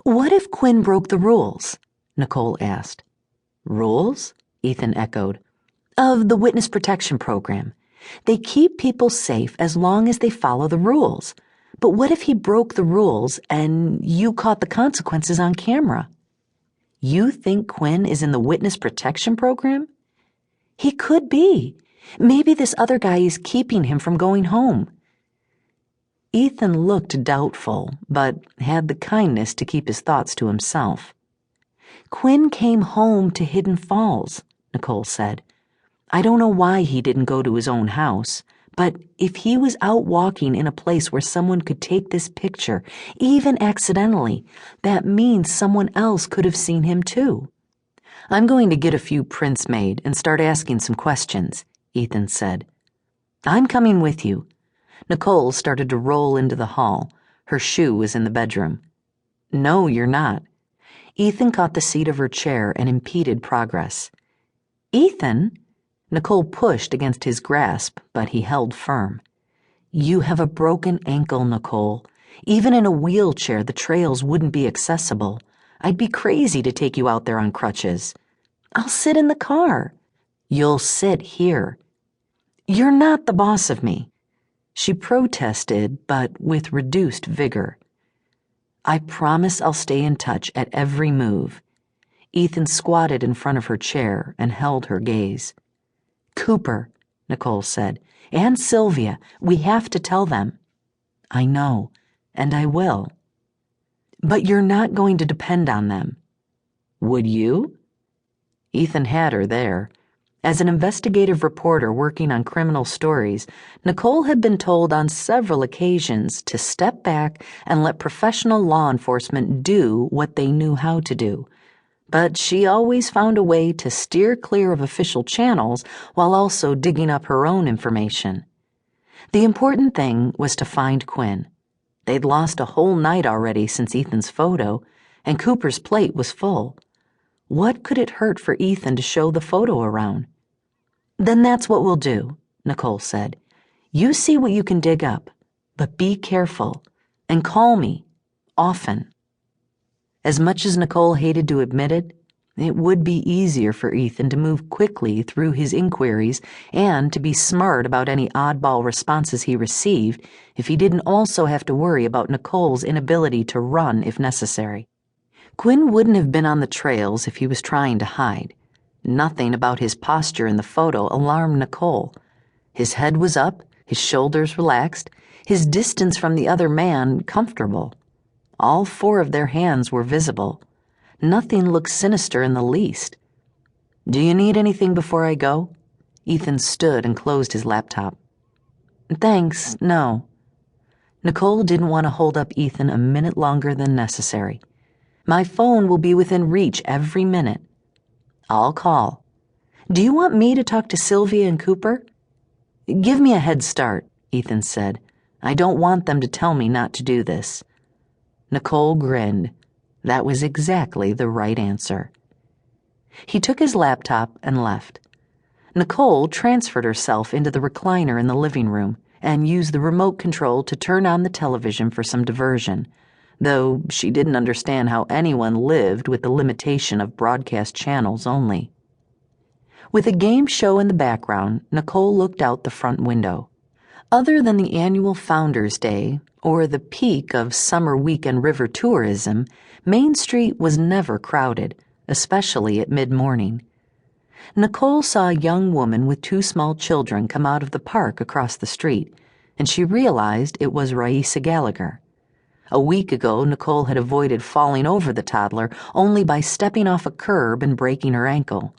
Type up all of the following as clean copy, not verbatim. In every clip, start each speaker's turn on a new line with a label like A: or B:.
A: What if Quinn broke the rules? Nicole asked. Rules? Ethan echoed. Of the witness protection program. They keep people safe as long as they follow the rules. But what if he broke the rules and you caught the consequences on camera? You think Quinn is in the witness protection program? He could be. Maybe this other guy is keeping him from going home. Ethan looked doubtful, but had the kindness to keep his thoughts to himself. Quinn came home to Hidden Falls, Nicole said. I don't know why he didn't go to his own house, but if he was out walking in a place where someone could take this picture, even accidentally, that means someone else could have seen him too. I'm going to get a few prints made and start asking some questions, Ethan said. I'm coming with you. Nicole started to roll into the hall. Her shoe was in the bedroom. No, you're not. Ethan caught the seat of her chair and impeded progress. Ethan? Nicole pushed against his grasp, but he held firm. You have a broken ankle, Nicole. Even in a wheelchair, the trails wouldn't be accessible. I'd be crazy to take you out there on crutches. I'll sit in the car. You'll sit here. You're not the boss of me. She protested, but with reduced vigor. I promise I'll stay in touch at every move. Ethan squatted in front of her chair and held her gaze. Cooper, Nicole said, and Sylvia, we have to tell them. I know, and I will. But you're not going to depend on them. Would you? Ethan had her there. As an investigative reporter working on criminal stories, Nicole had been told on several occasions to step back and let professional law enforcement do what they knew how to do. But she always found a way to steer clear of official channels while also digging up her own information. The important thing was to find Quinn. They'd lost a whole night already since Ethan's photo, and Cooper's plate was full. What could it hurt for Ethan to show the photo around? Then that's what we'll do, Nicole said. You see what you can dig up, but be careful, and call me, often. As much as Nicole hated to admit it, it would be easier for Ethan to move quickly through his inquiries and to be smart about any oddball responses he received if he didn't also have to worry about Nicole's inability to run if necessary. Quinn wouldn't have been on the trails if he was trying to hide. Nothing about his posture in the photo alarmed Nicole. His head was up, his shoulders relaxed, his distance from the other man comfortable. All four of their hands were visible. Nothing looked sinister in the least. Do you need anything before I go? Ethan stood and closed his laptop. Thanks, no. Nicole didn't want to hold up Ethan a minute longer than necessary. My phone will be within reach every minute. I'll call. Do you want me to talk to Sylvia and Cooper? Give me a head start, Ethan said. I don't want them to tell me not to do this. Nicole grinned. That was exactly the right answer. He took his laptop and left. Nicole transferred herself into the recliner in the living room and used the remote control to turn on the television for some diversion, though she didn't understand how anyone lived with the limitation of broadcast channels only. With a game show in the background, Nicole looked out the front window. Other than the annual Founders' Day, or the peak of summer weekend river tourism, Main Street was never crowded, especially at mid-morning. Nicole saw a young woman with two small children come out of the park across the street, and she realized it was Gallagher. A week ago, Nicole had avoided falling over the toddler only by stepping off a curb and breaking her ankle.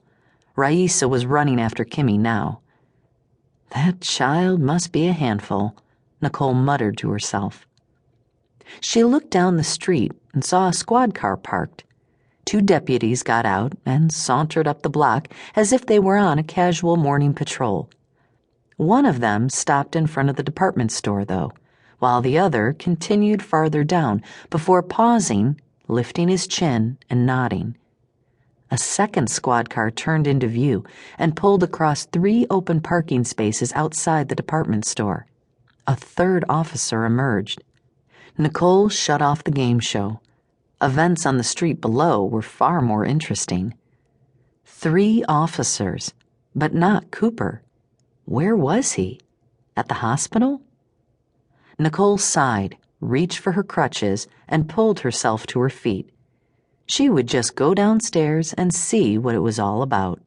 A: Raisa was running after Kimmy now. That child must be a handful, Nicole muttered to herself. She looked down the street and saw a squad car parked. Two deputies got out and sauntered up the block as if they were on a casual morning patrol. One of them stopped in front of the department store, though, while the other continued farther down before pausing, lifting his chin and nodding. A second squad car turned into view and pulled across 3 open parking spaces outside the department store. A third officer emerged. Nicole shut off the game show. Events on the street below were far more interesting. 3 officers, but not Cooper. Where was he? At the hospital? Nicole sighed, reached for her crutches, and pulled herself to her feet. She would just go downstairs and see what it was all about.